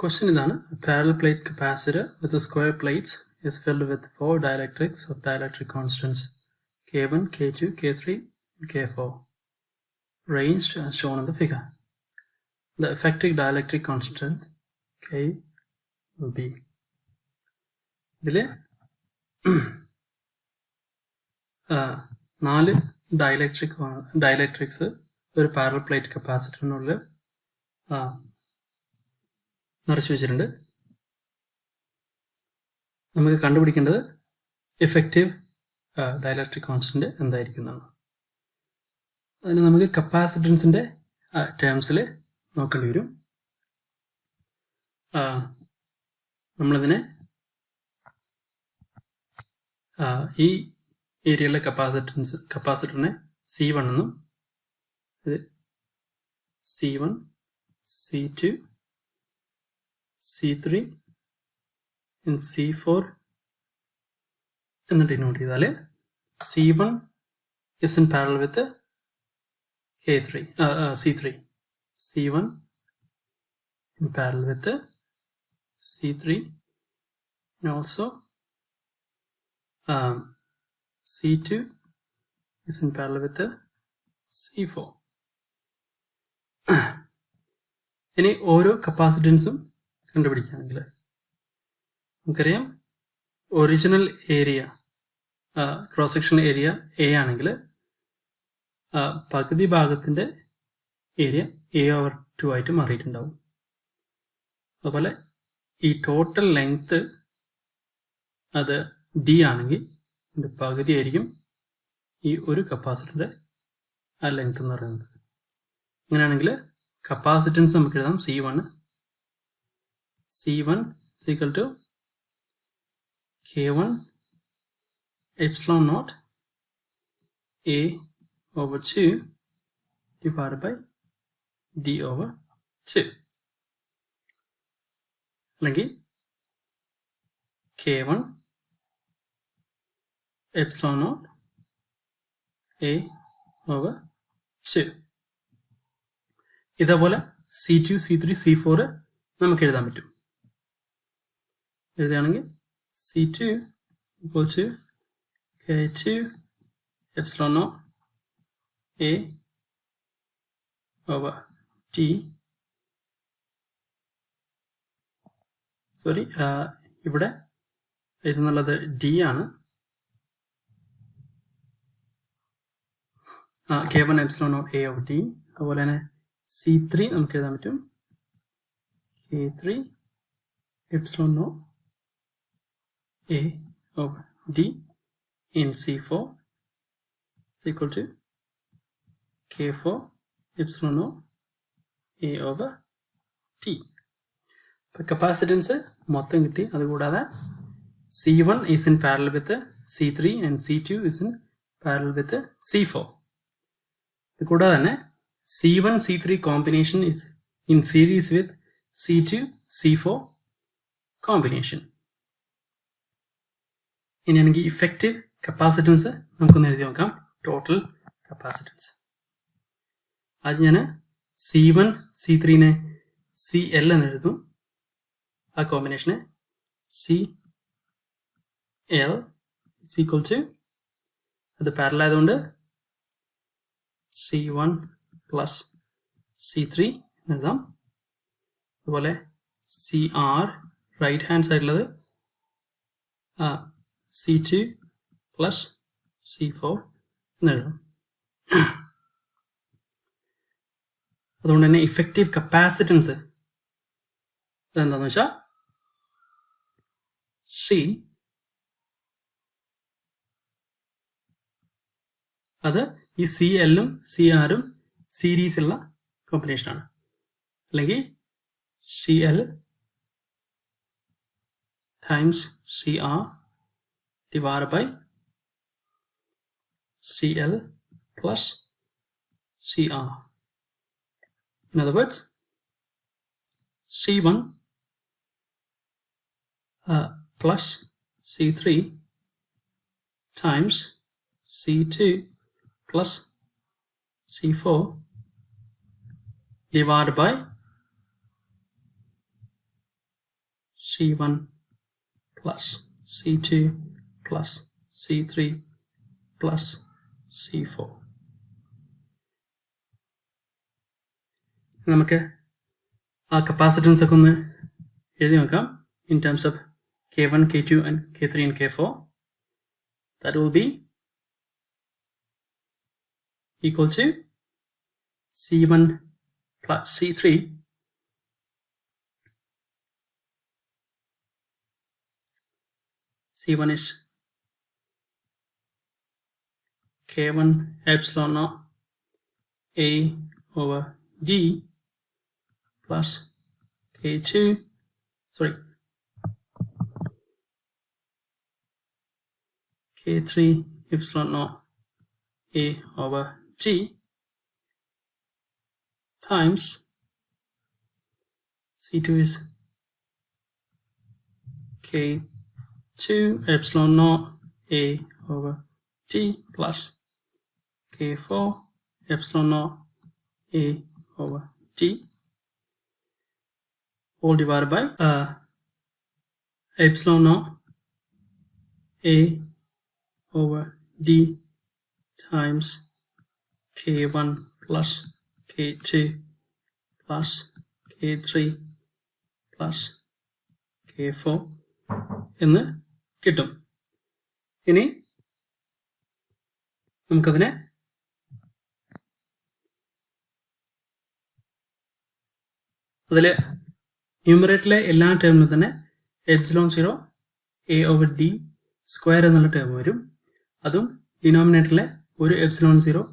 Question ഇതാണ്. A parallel plate capacitor with the square plates is filled with 4 dielectrics of dielectric constants K1, K2, K3, and K4 ranged as shown in the figure. The effective dielectric constant K will be. ഇതില് 4 dielectrics ഒരു parallel plate കപ്പാസിറ്ററിനുള്ളിൽ നിറച്ചു വെച്ചിട്ടുണ്ട്. നമുക്ക് കണ്ടുപിടിക്കേണ്ടത് effective dielectric constant എന്തായിരിക്കുന്നതാണ്. അതിന് നമുക്ക് കപ്പാസിറ്റൻസിന്റെ ടേംസിൽ നോക്കേണ്ടി വരും. നമ്മളിതിനെ ഈ ഏരിയയിലെ കപ്പാസിറ്ററിനെ C1 എന്നും ഇത് C1, C2, C3 and C4 എന്ന് ഡിനോട്ട് ചെയ്താൽ C1 is in parallel with C3. C1 in parallel with C3 and also C2 is in parallel with C4. ഇനി ഓരോ കപ്പാസിറ്റൻസും കണ്ടുപിടിക്കുകയാണെങ്കിൽ നമുക്കറിയാം original area cross section area A ആണെങ്കിൽ പകുതി ഭാഗത്തിൻ്റെ area A/2 ആയിട്ട് മാറിയിട്ടുണ്ടാവും. അതുപോലെ ഈ ടോട്ടൽ ലെങ്ത് അത് D ആണെങ്കിൽ ഇതിൻ്റെ പകുതി ആയിരിക്കും ഈ ഒരു കപ്പാസിറ്ററിൻ്റെ ആ ലെങ്ത് എന്ന് പറയുന്നത്. അങ്ങനെയാണെങ്കിൽ കപ്പാസിറ്റൻസ് നമുക്ക് എഴുതാം C1 is equal to K1 epsilon naught A over 2 divided by D over 2. അല്ലെങ്കിൽ K1 epsilon naught A over 2. ഇതേപോലെ C2, C3, C4 നമുക്ക് എഴുതാൻ പറ്റും. എഴുതുകയാണെങ്കിൽ C2 equal to K2 epsilon naught A over T. Sorry, ഇവിടെ എന്നുള്ളത് D ആണ്. K1 epsilon naught A over T. അതുപോലെ തന്നെ C3 നമുക്ക് എഴുതാൻ പറ്റും K3 epsilon naught A over D in C4 is equal to K4 epsilon naught A over T. ഇപ്പോൾ capacitance മൊത്തം കിട്ടി. അതുകൂടാതെ C1 is in parallel with C3 and C2 is in parallel with C4. ഇത് കൂടാതെ തന്നെ C1, C3 combination is in series with C2, C4 combination. ഇനിയാണെങ്കിൽ effective capacitance നമുക്കൊന്ന് എഴുതി നോക്കാം. ടോട്ടൽ കപ്പാസിറ്റൻസ് അത് ഞാൻ C1, C3നെ CL എന്ന് എഴുതും. ആ കോമ്പിനേഷനെ CL is equal to അത് പാരലൽ ആയതുകൊണ്ട് C1 plus C3 എഴുതാം. അതുപോലെ CR റൈറ്റ് ഹാൻഡ് സൈഡിലുള്ളത് C2 plus C4 എന്നെഴുതാം. അതുകൊണ്ട് തന്നെ ഇഫക്റ്റീവ് കപ്പാസിറ്റൻസ് അതെന്താണെന്ന് വെച്ചാൽ C അത് ഈ CLഉം CRഉം സീരീസുള്ള കോമ്പിനേഷനാണ്. അല്ലെങ്കിൽ CL times CR divided by CL plus CR. In other words, C1 plus C3 times C2 plus C4 divided by C1 plus C2 plus C3 plus C4. നമുക്ക് ആ capacitance ഒക്കെ ഒന്ന് എഴുതി നോക്കാം in terms of K1, K2 and K3 and K4. That will be equal to C1 plus C3 C1 is K1 epsilon naught A over D plus K2 K3 epsilon naught A over G times C2 is K2 epsilon naught A over T plus K4 epsilon naught A over T all divided by epsilon naught A over D times K1 plus K2 plus K3 plus K4 എന്ന് കിട്ടും. ഇനി നമുക്കതിനെ അതിൽ ന്യൂമറേറ്ററിലെ എല്ലാ ടേമിലും തന്നെ epsilon 0 A over D square എന്നുള്ള term വരും. അതും ഡിനോമിനേറ്ററിലെ ഒരു എപ്സിലോൺ 0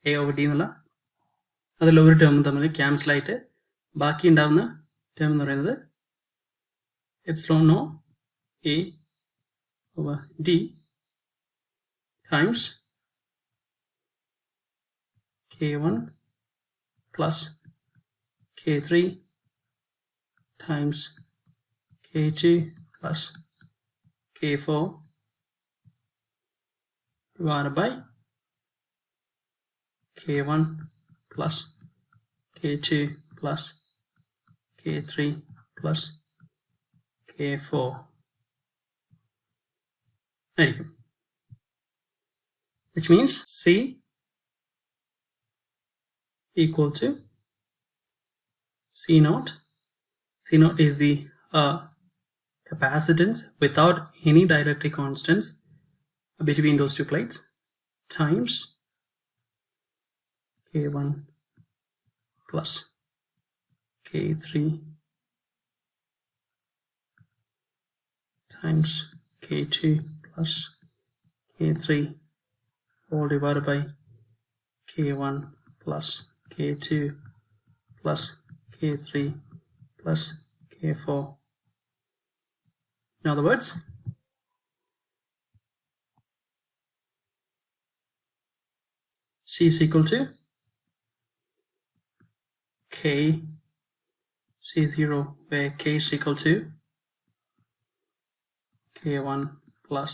A over D എന്നുള്ള അതിലുള്ള ഒരു ടേമും തമ്മിൽ ക്യാൻസൽ ആയിട്ട് ബാക്കി ഉണ്ടാവുന്ന ടേം എന്ന് പറയുന്നത് epsilon naught A over D times K1 plus K3 times K2 plus K4 divided by K1 plus K2 plus K3 plus K4 ആയിരിക്കും. Which means C equal to C naught. C naught is the capacitance without any dielectric constants between those two plates times K1 plus K3 times K2 plus K3 all divided by K1 plus K2 plus K3 plus K4. In other words, C is equal to K C0 where K is equal to K1 plus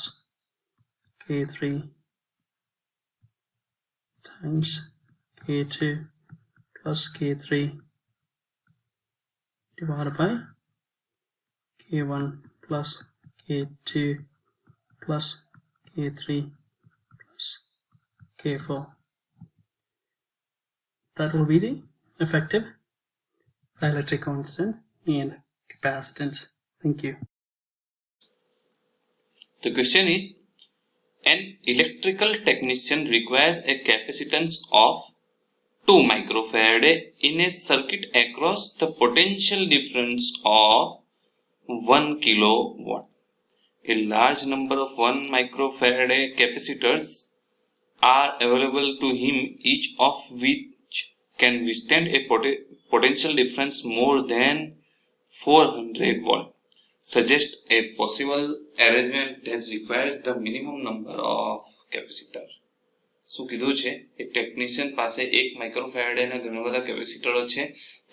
K3 times K2 plus K3 divided by K1 plus K2 plus K3 plus K4. That will be the effective dielectric constant and capacitance. Thank you. The question is, an electrical technician requires a capacitance of 2 microfarad in a circuit across the potential difference of 1 kilowatt. A large number of 1 microfarad capacitors are available to him, each of which can withstand a potential difference more than 400 volt. Suggest a possible arrangement that requires the minimum number of capacitor. શું કીધું છે, એક technician પાસે 1 માઇક્રોફેરાડે ના ઘણા બધા કેપેસિટરો છે,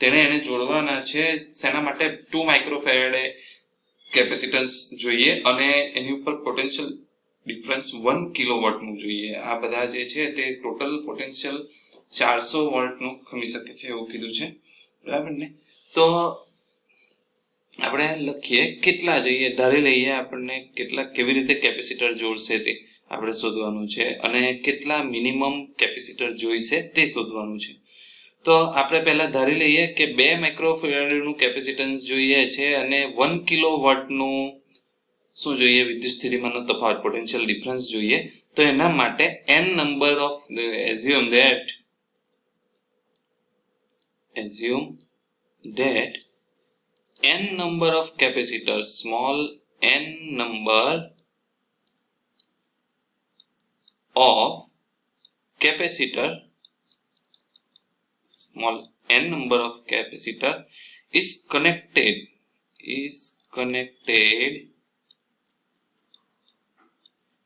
તેને એને જોડવાના છે. શેના માટે? 2 માઇક્રોફેરાડે કેપેસિટન્સ જોઈએ અને એની ઉપર પોટેન્શિયલ ડિફરન્સ 1 કિલોવોટ નું જોઈએ. આ બધા જે છે તે ટોટલ પોટેન્શિયલ 400 વોલ્ટ નું ખમી શકે છે એવું કીધું છે, બરાબર ને? તો આપણે લખીએ કેટલા જોઈએ, ધારી લઈએ આપણને કેટલા કેવી રીતે કેપેસિટર જોડશે તે આપણે શોધવાનું છે અને કેટલા મિનિમમ કેપેસિટર જોઈશે તે શોધવાનું છે. તો આપણે પહેલા ધારી લઈએ કે 2 માઇક્રોફેરાડનું કેપેસિટન્સ જોઈએ છે અને 1 કિલોવોટનું શું જોઈએ, વિદ્યુત સ્થિતિમાનનો તફાવત પોટેન્શિયલ ડિફરન્સ જોઈએ. તો એના માટે n number of assume that n number of capacitors, small n number of capacitor, small n number of capacitor is connected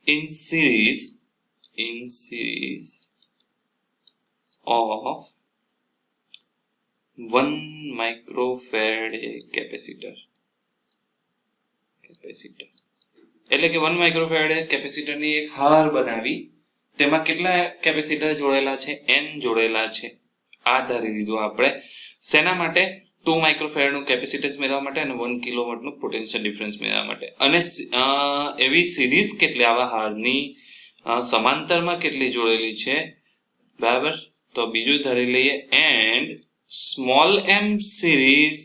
in series of 1 microfarad capacitor. એટલે કે 1 માઇક્રોફેરાડ કેપેસિટરની એક હાર બનાવી, તેમાં કેટલા કેપેસિટર જોડેલા છે, n જોડેલા છે. આ ધારી લીધું આપણે શેના માટે, 2 માઇક્રોફેરાડનું કેપેસિટન્સ મેળવવા માટે અને 1 કિલોવોટનું પોટેન્શિયલ ડિફરન્સ મેળવવા માટે. અને એવી સિરીઝ કેટલી, આવા હારની સમાંતરમાં કેટલી જોડેલી છે, બરાબર. તો બીજું ધારી લઈએ and small m series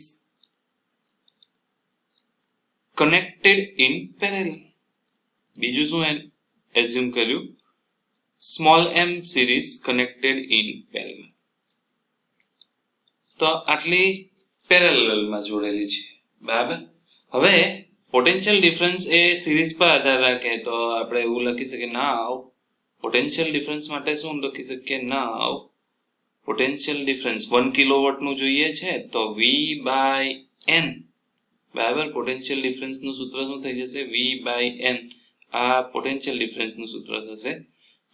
connected in parallel. બીજું શું એઝ્યુમ કર્યું, small m series connected in parallel. તો આટલી પેરેલલમાં જોડેલી છે, બરાબર. હવે પોટેન્શિયલ ડિફરન્સ એ સિરીઝ પર આધાર રાખે, તો આપણે એવું લખી શકીએ નાવ પોટેન્શિયલ ડિફરન્સ માટે શું લખી શકીએ, નાવ પોટેન્શિયલ ડિફરન્સ 1 કિલોવોટ નું જોઈએ છે તો V/N, બરાબર. પોટેન્શિયલ ડિફરન્સ નું સૂત્ર શું થઈ જશે, V/N. આ પોટેન્શિયલ ડિફરન્સ નું સૂત્ર થશે.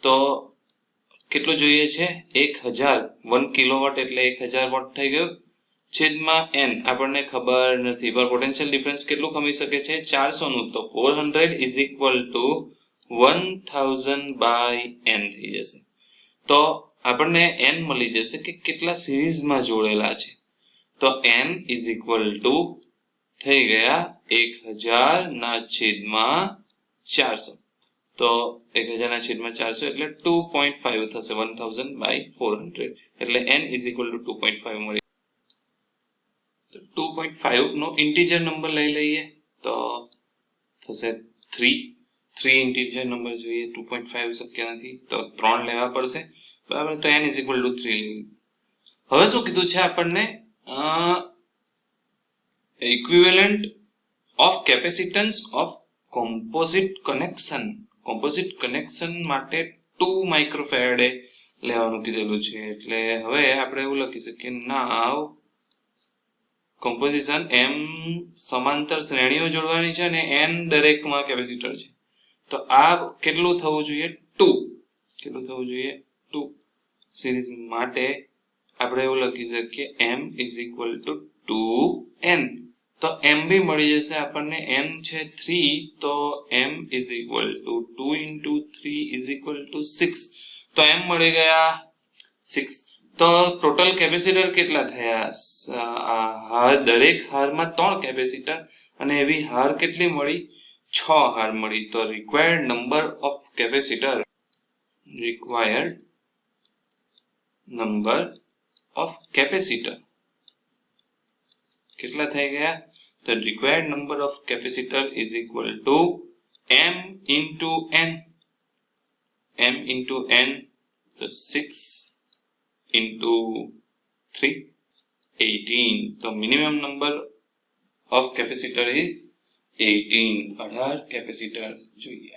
તો કેટલું જોઈએ છે, 1000. 1 કિલોવોટ એટલે 1000 વોટ થઈ ગયું, છેદમાં n આપણને ખબર નથી, પણ પોટેન્શિયલ ડિફરન્સ કેટલું ખમી શકે છે, 400 નું. તો 400 1000/n થઈ જશે. તો આપણને n મળી જશે કે કેટલા સિરીઝમાં જોડેલા છે. તો n થઈ ગયા 1000/400. તો 1000/400 એટલે 2.5 થશે, 1000/400 એટલે n 2.5 મળી. 2.5 નો ઇન્ટીજર નંબર લઈ લઈએ તો થશે 3 ઇન્ટીજર નંબર જોઈએ, 2.5 શક્ય નથી તો 3 લેવા પડશે, બરાબર. તો n 3 લઈ. હવે શું કીધું છે આપણને, equivalent of capacitance of composite connection માટે 2 માઇક્રોફેરાડે લેવાનું કીધેલું છે. એટલે હવે આપણે એવું લખી શકીએ, નાવ કોમ્પોઝિશન m સમાંતર શ્રેણીઓ જોડવાની છે અને n દરેકમાં કેપેસિટર છે. તો આ કેટલું થવું જોઈએ, 2. કેટલું થવું જોઈએ, 2. સિરીઝ માટે આપણે એવું લખી શકીએ m 2n. તો m બી મળી જશે આપણને, n છે 3, તો m 2 into 3 6. તો m મળી ગયા 6. તો ટોટલ કેપેસિટર કેટલા થયા, દરેક હારમાં 3 કેપેસિટર અને એવી હાર કેટલી મળી, 6 હાર મળી. તો રિક્વાયર્ડ નંબર ઓફ કેપેસિટર કેટલા થઈ ગયા, તો required number of capacitor is equal to m into n, તો 6 into 3 18. તો minimum number of capacitor is 18 capacitor જોઈએ.